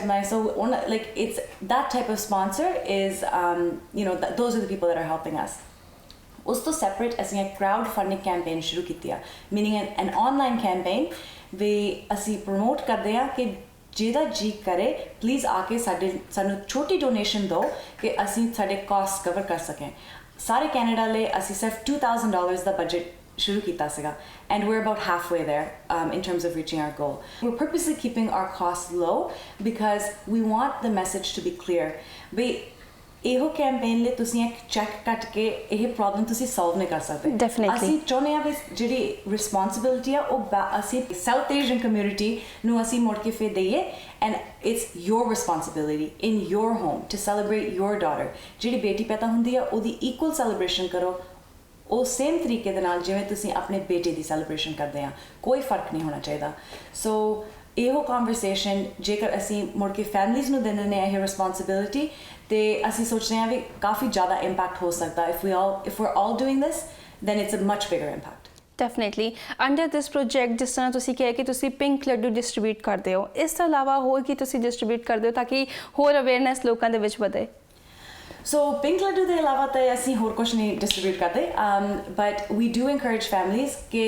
ਬਣਾਏ. So like it's that type of sponsor is those are the people that are helping us. ਉਸ ਤੋਂ separate ਅਸੀਂ ਇੱਕ crowd funding campaign ਸ਼ੁਰੂ ਕੀਤੀ ਆ, meaning an online campaign ਵੀ ਅਸੀਂ promote ਕਰਦੇ ਆ ਕਿ ਜਿਹਦਾ ਜੀ ਕਰੇ ਪਲੀਜ਼ ਆ ਕੇ ਸਾਨੂੰ ਛੋਟੀ ਡੋਨੇਸ਼ਨ ਦਿਓ ਕਿ ਅਸੀਂ ਸਾਡੇ ਕਾਸਟ ਕਵਰ ਕਰ ਸਕੇਂ. ਸਾਰੇ ਕੈਨੇਡਾ ਲਈ ਅਸੀਂ ਸਿਰਫ $2,000 ਦਾ ਬਜਟ ਸ਼ੁਰੂ ਕੀਤਾ ਸੀਗਾ and we're about halfway there in terms of reaching our goal. We're purposely keeping our costs low because we want the message to be clear. ਇਹੋ ਕੈਂਪੇਨ ਲਈ ਤੁਸੀਂ ਇੱਕ ਚੈੱਕ ਕੱਟ ਕੇ ਇਹ ਪ੍ਰੋਬਲਮ ਤੁਸੀਂ ਸੋਲਵ ਨਹੀਂ ਕਰ ਸਕਦੇ. ਡੈਫੀਨਿਟਲੀ ਅਸੀਂ ਚਾਹੁੰਦੇ ਹਾਂ ਵੀ ਜਿਹੜੀ ਰਿਸਪੌਂਸਿਬਿਲਿਟੀ ਆ ਉਹ ਅਸੀਂ ਸਾਊਥ ਏਸ਼ੀਅਨ ਕਮਿਊਨਿਟੀ ਨੂੰ ਅਸੀਂ ਮੁੜ ਕੇ ਫਿਰ ਦਈਏ and it's your responsibility in your home to celebrate your daughter. ਜਿਹੜੀ ਬੇਟੀ ਪੈਦਾ ਹੁੰਦੀ ਆ ਉਹਦੀ ਇਕੁਅਲ ਸੈਲੀਬ੍ਰੇਸ਼ਨ ਕਰੋ ਉਹ ਸੇਮ ਤਰੀਕੇ ਦੇ ਨਾਲ ਜਿਵੇਂ ਤੁਸੀਂ ਆਪਣੇ ਬੇਟੇ ਦੀ ਸੈਲੀਬ੍ਰੇਸ਼ਨ ਕਰਦੇ ਆ. ਕੋਈ ਫਰਕ ਨਹੀਂ ਹੋਣਾ ਚਾਹੀਦਾ. ਸੋ ਇਹੋ ਕਨਵਰਸੇਸ਼ਨ ਜੇਕਰ ਅਸੀਂ ਮੁੜ ਕੇ ਫੈਮਲੀਜ਼ ਨੂੰ ਦਿੰਦੇ ਨੇ ਇਹ ਰਿਸਪੌਂਸਿਬਿਲਿਟੀ ਤੇ ਅਸੀਂ ਸੋਚਦੇ ਹਾਂ ਵੀ ਕਾਫੀ ਜ਼ਿਆਦਾ ਇੰਪੈਕਟ ਹੋ ਸਕਦਾ. if we're all doing this then it's a much bigger impact. Definitely under this project ਜਿਸ ਤਰ੍ਹਾਂ ਤੁਸੀਂ ਕਿਹਾ ਕਿ ਤੁਸੀਂ ਪਿੰਕ ਲੱਡੂ ਡਿਸਟ੍ਰੀਬਿਊਟ ਕਰਦੇ ਹੋ, ਇਸ ਤੋਂ ਇਲਾਵਾ ਹੋਰ ਕੀ ਤੁਸੀਂ ਡਿਸਟ੍ਰੀਬਿਊਟ ਕਰਦੇ ਹੋ ਤਾਂ ਕਿ ਹੋਰ ਅਵੇਅਰਨੈਸ ਲੋਕਾਂ ਦੇ ਵਿੱਚ ਵਧੇ? So pink laddu ਦੇ ਇਲਾਵਾ ਤਾਂ ਅਸੀਂ ਹੋਰ ਕੁਝ ਨਹੀਂ ਡਿਸਟ੍ਰੀਬਿਊਟ ਕਰਦੇ but we do encourage families ਕਿ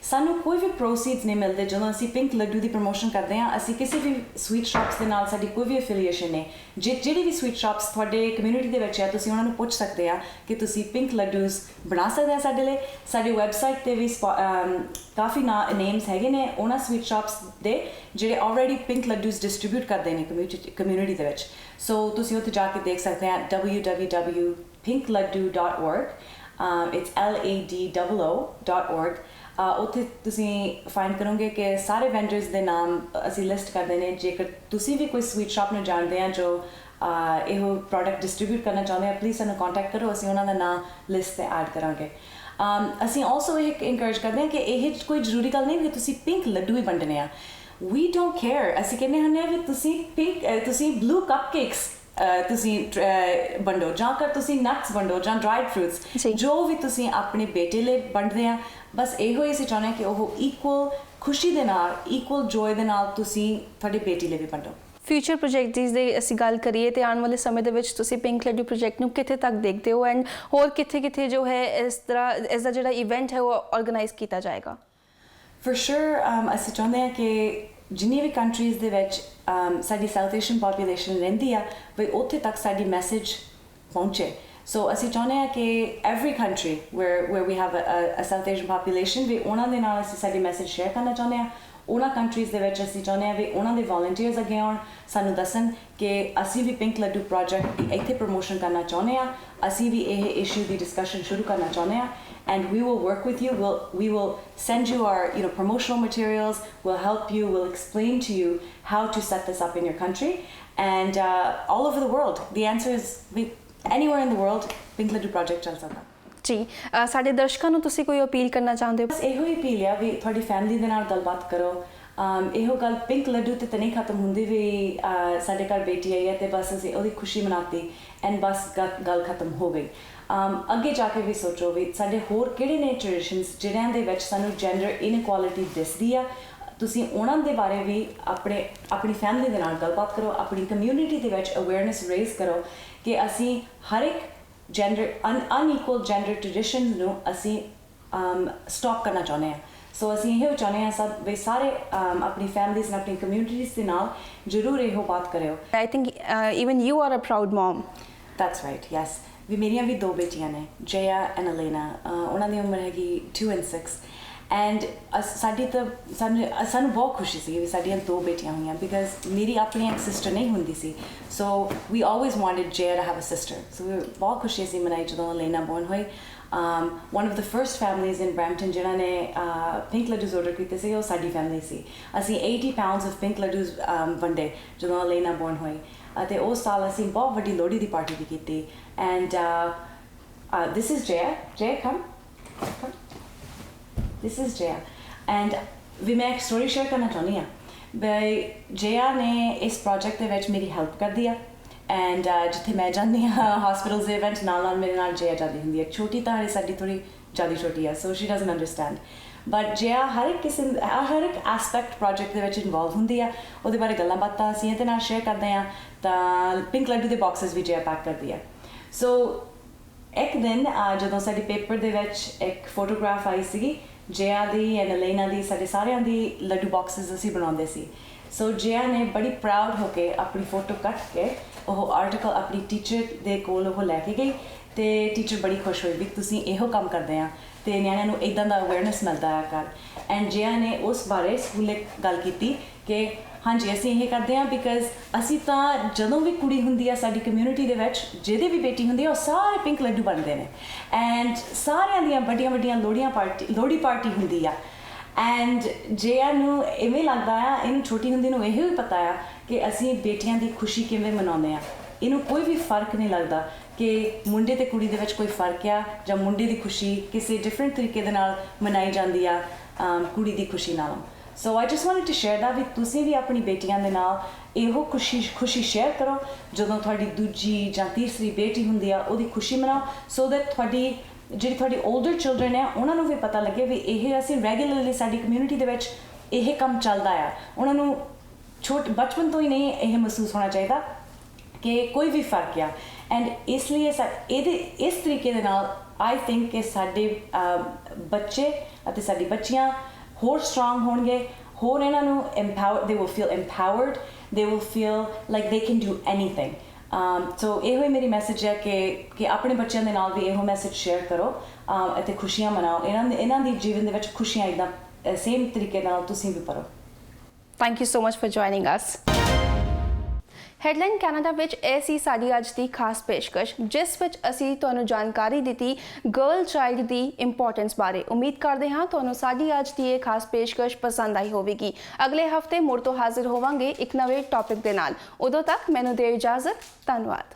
ਸਾਨੂੰ ਕੋਈ ਵੀ ਪ੍ਰੋਸੀਡਸ ਨਹੀਂ ਮਿਲਦੇ ਜਦੋਂ ਅਸੀਂ ਪਿੰਕ ਲੱਡੂ ਦੀ ਪ੍ਰਮੋਸ਼ਨ ਕਰਦੇ ਹਾਂ. ਅਸੀਂ ਕਿਸੇ ਵੀ ਸਵੀਟ ਸ਼ਾਪਸ ਦੇ ਨਾਲ ਸਾਡੀ ਕੋਈ ਵੀ ਐਫੀਲੀਏਸ਼ਨ ਨਹੀਂ. ਜਿਹੜੀ ਵੀ ਸਵੀਟ ਸ਼ਾਪਸ ਤੁਹਾਡੇ ਕਮਿਊਨਿਟੀ ਦੇ ਵਿੱਚ ਹੈ ਤੁਸੀਂ ਉਹਨਾਂ ਨੂੰ ਪੁੱਛ ਸਕਦੇ ਆ ਕਿ ਤੁਸੀਂ ਪਿੰਕ ਲੱਡੂਸ ਬਣਾ ਸਕਦੇ ਆ ਸਾਡੇ ਲਈ. ਸਾਡੀ ਵੈਬਸਾਈਟ ਤੇ ਵੀ ਕਾਫੀ ਨੇਮਸ ਹੈਗੇ ਨੇ ਉਹਨਾਂ ਸਵੀਟ ਸ਼ਾਪਸ ਦੇ ਜਿਹੜੇ ਆਲਰੇਡੀ ਪਿੰਕ ਲੱਡੂਸ ਡਿਸਟ੍ਰੀਬਿਊਟ ਕਰਦੇ ਨੇ ਕਮਿਊਨਿਟੀ ਦੇ ਵਿੱਚ. ਸੋ ਤੁਸੀਂ ਉੱਥੇ ਜਾ ਕੇ ਦੇਖ ਸਕਦੇ ਆ www.pinkladoo.org. It's LADOO.org. ਉੱਥੇ ਤੁਸੀਂ ਫਾਈਂਡ ਕਰੋਗੇ ਕਿ ਸਾਰੇ ਵੈਂਡਰਸ ਦੇ ਨਾਮ ਅਸੀਂ ਲਿਸਟ ਕਰਦੇ ਨੇ. ਜੇਕਰ ਤੁਸੀਂ ਵੀ ਕੋਈ ਸਵੀਟ ਸ਼ਾਪ ਨੂੰ ਜਾਣਦੇ ਆ ਜੋ ਇਹੋ ਪ੍ਰੋਡਕਟ ਡਿਸਟ੍ਰੀਬਿਊਟ ਕਰਨਾ ਚਾਹੁੰਦੇ ਆ ਪਲੀਜ਼ ਸਾਨੂੰ ਕੰਟੈਕਟ ਕਰੋ. ਅਸੀਂ ਉਹਨਾਂ ਦਾ ਨਾਮ ਲਿਸਟ 'ਤੇ ਐਡ ਕਰਾਂਗੇ. ਅਸੀਂ ਆਲਸੋ ਇਹ ਇਨਕਰੇਜ ਕਰਦੇ ਹਾਂ ਕਿ ਇਹ ਕੋਈ ਜ਼ਰੂਰੀ ਗੱਲ ਨਹੀਂ ਕਿ ਤੁਸੀਂ ਪਿੰਕ ਲੱਡੂ ਹੀ ਵੰਡਣੇ ਆ. We don't care. ਅਸੀਂ ਕਹਿੰਦੇ ਹੁੰਦੇ ਆ ਵੀ ਤੁਸੀਂ ਬਲੂ ਕੱਪਕੇਕਸ ਤੁਸੀਂ ਵੰਡੋ ਜਾਂ ਕਰ ਤੁਸੀਂ ਨਟਸ ਵੰਡੋ ਜਾਂ ਡਰਾਈਡ ਫਰੂਟਸ ਜੋ ਵੀ ਤੁਸੀਂ ਆਪਣੇ ਬੇਟੇ ਲਈ ਵੰਡਦੇ ਆ. ਬਸ ਇਹੋ ਹੀ ਅਸੀਂ ਚਾਹੁੰਦੇ ਹਾਂ ਕਿ ਉਹ ਇਕੁਅਲ ਖੁਸ਼ੀ ਦੇ ਨਾਲ ਇਕੁਅਲ ਜੋਏ ਦੇ ਨਾਲ ਤੁਸੀਂ ਤੁਹਾਡੀ ਬੇਟੀ ਲਈ ਵੀ ਵੰਡੋ. ਫਿਊਚਰ ਪ੍ਰੋਜੈਕਟਸ ਦੀ ਅਸੀਂ ਗੱਲ ਕਰੀਏ ਤੇ ਆਉਣ ਵਾਲੇ ਸਮੇਂ ਦੇ ਵਿੱਚ ਤੁਸੀਂ ਪਿੰਕ ਲੱਡੂ ਪ੍ਰੋਜੈਕਟ ਨੂੰ ਕਿੱਥੇ ਤੱਕ ਦੇਖਦੇ ਹੋ ਐਂਡ ਹੋਰ ਕਿੱਥੇ ਜੋ ਹੈ ਇਸ ਦਾ ਜਿਹੜਾ ਇਵੈਂਟ ਹੈ ਉਹ ਆਰਗੇਨਾਈਜ਼ ਕੀਤਾ ਜਾਏਗਾ? For sure ਅਸੀਂ ਚਾਹੁੰਦੇ ਹਾਂ ਕਿ ਜਿੰਨੀ ਵੀ ਕੰਟਰੀਜ਼ ਦੇ ਵਿੱਚ ਸਾਡੀ ਸਾਊਥ ਏਸ਼ੀਅਨ ਪੋਪੂਲੇਸ਼ਨ ਰਹਿੰਦੀ ਆ ਵੀ ਉੱਥੇ ਤੱਕ ਸਾਡੀ ਮੈਸੇਜ ਪਹੁੰਚੇ. ਸੋ ਅਸੀਂ ਚਾਹੁੰਦੇ ਹਾਂ ਕਿ every country where we have a South Asian population ਵੀ ਉਹਨਾਂ ਦੇ ਨਾਲ ਅਸੀਂ ਸਾਡੀ ਮੈਸੇਜ ਸ਼ੇਅਰ ਕਰਨਾ ਚਾਹੁੰਦੇ ਹਾਂ. ਉਹਨਾਂ ਕੰਟਰੀਜ਼ ਦੇ ਵਿੱਚ ਅਸੀਂ ਚਾਹੁੰਦੇ ਹਾਂ ਵੀ ਉਹਨਾਂ ਦੇ ਵੋਲੰਟੀਅਰਸ ਅੱਗੇ ਆਉਣ ਸਾਨੂੰ ਦੱਸਣ ਕਿ ਅਸੀਂ ਵੀ ਪਿੰਕ ਲੱਡੂ ਪ੍ਰੋਜੈਕਟ ਦੀ ਇੱਥੇ ਪ੍ਰਮੋਸ਼ਨ ਕਰਨਾ ਚਾਹੁੰਦੇ ਹਾਂ. ਅਸੀਂ ਵੀ ਇਹ ਇਸ਼ੂ ਦੀ ਡਿਸਕਸ਼ਨ ਸ਼ੁਰੂ ਕਰਨਾ ਚਾਹੁੰਦੇ ਹਾਂ. And we will work with you. We will send you our promotional materials. We'll help you. We'll explain to you how to set this up in your country and all over the world. The answer is anywhere in the world. Pink Ladoo project ਚੱਲ ਸਕਦਾ ਜੀ. ਸਾਡੇ ਦਰਸ਼ਕਾਂ ਨੂੰ ਤੁਸੀਂ ਕੋਈ appeal ਕਰਨਾ ਚਾਹੁੰਦੇ ਹੋ? ਬਸ ਇਹੋ ਹੀ ਅਪੀਲ ਆ ਵੀ ਤੁਹਾਡੀ ਫੈਮਿਲੀ ਦੇ ਨਾਲ ਗੱਲਬਾਤ ਕਰੋ. ਇਹੋ ਗੱਲ ਪਿੰਕ ਲੱਡੂ ਤੇ ਤਾਂ ਨਹੀਂ ਖਤਮ ਹੁੰਦੀ ਵੀ ਸਾਡੇ ਘਰ ਬੇਟੀ ਆਈ ਹੈ ਤੇ ਬਸ ਅਸੀਂ ਉਹਦੀ ਖੁਸ਼ੀ ਮਨਾਤੀ ਐਂਡ ਬਸ ਗੱਲ ਖਤਮ ਹੋ ਗਈ. ਅੱਗੇ ਜਾ ਕੇ ਵੀ ਸੋਚੋ ਵੀ ਸਾਡੇ ਹੋਰ ਕਿਹੜੇ ਨੇ ਟ੍ਰੈਡੀਸ਼ਨਸ ਜਿਹੜਿਆਂ ਦੇ ਵਿੱਚ ਸਾਨੂੰ ਜੈਂਡਰ ਇਨਇਕੁਆਲਿਟੀ ਦਿਸਦੀ ਆ. ਤੁਸੀਂ ਉਹਨਾਂ ਦੇ ਬਾਰੇ ਵੀ ਆਪਣੀ ਫੈਮਿਲੀ ਦੇ ਨਾਲ ਗੱਲਬਾਤ ਕਰੋ. ਆਪਣੀ ਕਮਿਊਨਿਟੀ ਦੇ ਵਿੱਚ ਅਵੇਅਰਨੈਸ ਰੇਜ਼ ਕਰੋ ਕਿ ਅਸੀਂ ਹਰ ਇੱਕ ਜੈਂਡਰ ਅਨਇਕੁਅਲ ਜੈਂਡਰ ਟ੍ਰੈਡੀਸ਼ਨਸ ਨੂੰ ਅਸੀਂ ਸਟਾਪ ਕਰਨਾ ਚਾਹੁੰਦੇ ਹਾਂ. ਸੋ ਅਸੀਂ ਇਹੋ ਚਾਹੁੰਦੇ ਹਾਂ ਸਭ ਵੀ ਸਾਰੇ ਆਪਣੀ ਫੈਮਲੀਜ਼ ਨਾਲ ਆਪਣੀ ਕਮਿਊਨਿਟੀਜ਼ ਦੇ ਨਾਲ ਜ਼ਰੂਰ ਇਹੋ ਬਾਤ ਕਰਿਓ. I think even you are a proud mum. That's right. Yes. ਵੀ ਮੇਰੀਆਂ ਵੀ 2 ਬੇਟੀਆਂ ਨੇ ਜਯਾ ਐਂਡ ਅਲੇਨਾ. ਉਹਨਾਂ ਦੀ ਉਮਰ ਹੈਗੀ 2 and 6 ਐਂਡ ਸਾਨੂੰ ਬਹੁਤ ਖੁਸ਼ੀ ਸੀ ਵੀ ਸਾਡੀਆਂ 2 ਬੇਟੀਆਂ ਹੋਈਆਂ ਬਿਕਾਜ਼ ਮੇਰੀ ਆਪਣੀ ਇੱਕ ਸਿਸਟਰ ਨਹੀਂ ਹੁੰਦੀ ਸੀ. So we always wanted Jaya to have a sister. So ਬਹੁਤ ਖੁਸ਼ੀ ਸੀ ਮਨਾਈ ਜਦੋਂ ਅਲੇਨਾ ਬੋਰਨ ਹੋਈ. one of the first families in Brampton ਜਿਨ੍ਹਾਂ ਨੇ ਪਿੰਕ ਲੱਡੂਸ ਆਰਡਰ ਕੀਤੇ ਸੀ ਉਹ ਸਾਡੀ ਫੈਮਿਲੀ ਸੀ. ਅਸੀਂ 80 pounds of ਪਿੰਕ ਲੱਡੂਸ ਵੰਡੇ ਜਦੋਂ ਅਲੇਨਾ ਬੋਰਨ ਹੋਈ ਅਤੇ ਉਸ ਸਾਲ ਅਸੀਂ ਬਹੁਤ ਵੱਡੀ ਲੋਹੜੀ ਦੀ ਪਾਰਟੀ ਵੀ ਕੀਤੀ. And this is Jaya. Jaya, come. This is Jaya. And ਵੀ ਮੈਂ ਇੱਕ ਸਟੋਰੀ ਸ਼ੇਅਰ ਕਰਨਾ ਚਾਹੁੰਦੀ ਹਾਂ ਬਈ ਜਿਆ ਨੇ ਇਸ ਪ੍ਰੋਜੈਕਟ ਦੇ ਵਿੱਚ ਮੇਰੀ ਹੈਲਪ ਕਰਦੀ ਆ ਐਂਡ ਜਿੱਥੇ ਮੈਂ ਜਾਂਦੀ ਹਾਂ ਹਸਪੀਟਲਸ ਦੇ ਵਿੱਚ ਨਾਲ ਮੇਰੇ ਨਾਲ ਜਿਆ ਜਾਂਦੀ ਹੁੰਦੀ ਹੈ ਛੋਟੀ ਤਾਂ ਹਾਲੇ ਸਾਡੀ ਥੋੜ੍ਹੀ ਜ਼ਿਆਦਾ ਛੋਟੀ ਆ ਸੋ ਸ਼ੀ ਡਜ਼ਨਟ ਅੰਡਰਸਟੈਂਡ ਬਟ ਜਿਆ ਹਰ ਇੱਕ ਐਸਪੈਕਟ ਪ੍ਰੋਜੈਕਟ ਦੇ ਵਿੱਚ ਇਨਵੋਲਵ ਹੁੰਦੀ ਆ ਉਹਦੇ ਬਾਰੇ ਗੱਲਾਂ ਬਾਤਾਂ ਅਸੀਂ ਇਹਦੇ ਨਾਲ ਸ਼ੇਅਰ ਕਰਦੇ ਹਾਂ ਤਾਂ ਪਿੰਕ ਲੱਡੂ ਦੇ ਬਾਕਸਿਸ ਵੀ ਜਿਆ ਪੈਕ ਕਰਦੀ ਆ ਸੋ ਇੱਕ ਦਿਨ ਜਦੋਂ ਸਾਡੇ ਪੇਪਰ ਦੇ ਵਿੱਚ ਇੱਕ ਫੋਟੋਗ੍ਰਾਫ ਆਈ ਸੀਗੀ ਜਿਆ ਦੀ ਐਂਡ ਅਲੇਨਾ ਦੀ ਸਾਡੇ ਸਾਰਿਆਂ ਦੀ ਲੱਡੂ ਬਾਕਸਿਸ ਅਸੀਂ ਬਣਾਉਂਦੇ ਸੀ ਸੋ ਜਿਆ ਨੇ ਬੜੀ ਪ੍ਰਾਊਡ ਹੋ ਕੇ ਆਪਣੀ ਫੋਟੋ ਕੱਟ ਕੇ ਉਹ ਆਰਟੀਕਲ ਆਪਣੀ ਟੀਚਰ ਦੇ ਕੋਲ ਉਹ ਲੈ ਕੇ ਗਈ ਅਤੇ ਟੀਚਰ ਬੜੀ ਖੁਸ਼ ਹੋਈ ਵੀ ਤੁਸੀਂ ਇਹੋ ਕੰਮ ਕਰਦੇ ਆ ਅਤੇ ਨਿਆਣਿਆਂ ਨੂੰ ਇੱਦਾਂ ਦਾ ਅਵੇਅਰਨੈਸ ਮਿਲਦਾ ਆ ਕਰ ਐਂਡ ਜਿਆ ਨੇ ਉਸ ਬਾਰੇ ਸਕੂਲੇ ਗੱਲ ਕੀਤੀ ਕਿ ਹਾਂਜੀ ਅਸੀਂ ਇਹ ਕਰਦੇ ਹਾਂ ਬਿਕਾਜ਼ ਅਸੀਂ ਤਾਂ ਜਦੋਂ ਵੀ ਕੁੜੀ ਹੁੰਦੀ ਆ ਸਾਡੀ ਕਮਿਊਨਿਟੀ ਦੇ ਵਿੱਚ ਜਿਹਦੇ ਵੀ ਬੇਟੀ ਹੁੰਦੀ ਆ ਉਹ ਸਾਰੇ ਪਿੰਕ ਲੱਡੂ ਬਣਦੇ ਨੇ ਐਂਡ ਸਾਰਿਆਂ ਦੀਆਂ ਵੱਡੀਆਂ ਵੱਡੀਆਂ ਲੋਹੜੀ ਪਾਰਟੀ ਹੁੰਦੀ ਆ ਐਂਡ ਜਿਆ ਨੂੰ ਇਵੇਂ ਲੱਗਦਾ ਆ ਇਹਨੂੰ ਛੋਟੀ ਹੁੰਦੀ ਨੂੰ ਇਹੋ ਹੀ ਪਤਾ ਆ ਕਿ ਅਸੀਂ ਬੇਟੀਆਂ ਦੀ ਖੁਸ਼ੀ ਕਿਵੇਂ ਮਨਾਉਂਦੇ ਆ ਇਹਨੂੰ ਕੋਈ ਵੀ ਫਰਕ ਨਹੀਂ ਲੱਗਦਾ ਕਿ ਮੁੰਡੇ ਅਤੇ ਕੁੜੀ ਦੇ ਵਿੱਚ ਕੋਈ ਫਰਕ ਆ ਜਾਂ ਮੁੰਡੇ ਦੀ ਖੁਸ਼ੀ ਕਿਸੇ ਡਿਫਰੈਂਟ ਤਰੀਕੇ ਦੇ ਨਾਲ ਮਨਾਈ ਜਾਂਦੀ ਆ ਕੁੜੀ ਦੀ ਖੁਸ਼ੀ ਨਾਲੋਂ so I just wanted to share ਦਾ ਵੀ ਤੁਸੀਂ ਵੀ ਆਪਣੀ ਬੇਟੀਆਂ ਦੇ ਨਾਲ ਇਹੋ ਖੁਸ਼ੀ ਸ਼ੇਅਰ ਕਰੋ ਜਦੋਂ ਤੁਹਾਡੀ ਦੂਜੀ ਜਾਂ ਤੀਸਰੀ ਬੇਟੀ ਹੁੰਦੀ ਆ ਉਹਦੀ ਖੁਸ਼ੀ ਮਨਾਓ ਸੋ ਦੈਟ ਤੁਹਾਡੀ ਓਲਡਰ ਚਿਲਡਰਨ ਹੈ ਉਹਨਾਂ ਨੂੰ ਵੀ ਪਤਾ ਲੱਗੇ ਵੀ ਇਹ ਅਸੀਂ ਰੈਗੂਲਰਲੀ ਸਾਡੀ ਕਮਿਊਨਿਟੀ ਦੇ ਵਿੱਚ ਇਹ ਕੰਮ ਚੱਲਦਾ ਆ ਉਹਨਾਂ ਨੂੰ ਬਚਪਨ ਤੋਂ ਹੀ ਨਹੀਂ ਇਹ ਮਹਿਸੂਸ ਹੋਣਾ ਚਾਹੀਦਾ ਕਿ ਕੋਈ ਵੀ ਫਰਕ ਆ ਐਂਡ ਇਸ ਲਈ ਇਸ ਤਰੀਕੇ ਦੇ ਨਾਲ ਆਈ ਥਿੰਕ ਕਿ ਸਾਡੇ ਬੱਚੇ ਅਤੇ ਸਾਡੀ ਬੱਚੀਆਂ ਹੋਰ ਸਟਰੋਂਗ ਹੋਣਗੇ ਹੋਰ ਇਹਨਾਂ ਨੂੰ they will feel empowered they will feel like they can do anything ਸੋ ਇਹੋ ਹੀ ਮੇਰੀ ਮੈਸੇਜ ਹੈ ਕਿ ਆਪਣੇ ਬੱਚਿਆਂ ਦੇ ਨਾਲ ਵੀ ਇਹੋ ਮੈਸੇਜ ਸ਼ੇਅਰ ਕਰੋ ਅਤੇ ਖੁਸ਼ੀਆਂ ਮਨਾਓ ਇਹਨਾਂ ਦੀ ਜੀਵਨ ਦੇ ਵਿੱਚ ਖੁਸ਼ੀਆਂ ਇੱਦਾਂ ਸੇਮ ਤਰੀਕੇ ਨਾਲ ਤੁਸੀਂ ਵੀ ਭਰੋ thank you so much for joining us headline Canada ਵਿੱਚ ਇਹ ਸੀ ਸਾਡੀ ਅੱਜ ਦੀ ਖਾਸ ਪੇਸ਼ਕਸ਼ ਜਿਸ ਵਿੱਚ ਅਸੀਂ ਤੁਹਾਨੂੰ ਜਾਣਕਾਰੀ ਦਿੱਤੀ ਗਰਲ ਚਾਈਲਡ ਦੀ ਇੰਪੋਰਟੈਂਸ ਬਾਰੇ ਉਮੀਦ ਕਰਦੇ ਹਾਂ ਤੁਹਾਨੂੰ ਸਾਡੀ ਅੱਜ ਦੀ ਇਹ ਖਾਸ ਪੇਸ਼ਕਸ਼ ਪਸੰਦ ਆਈ ਹੋਵੇਗੀ ਅਗਲੇ ਹਫਤੇ ਮੁੜ ਤੋਂ ਹਾਜ਼ਰ ਹੋਵਾਂਗੇ ਇੱਕ ਨਵੇਂ ਟੌਪਿਕ ਦੇ ਨਾਲ ਉਦੋਂ ਤੱਕ ਮੈਨੂੰ ਦਿਓ ਇਜਾਜ਼ਤ ਧੰਨਵਾਦ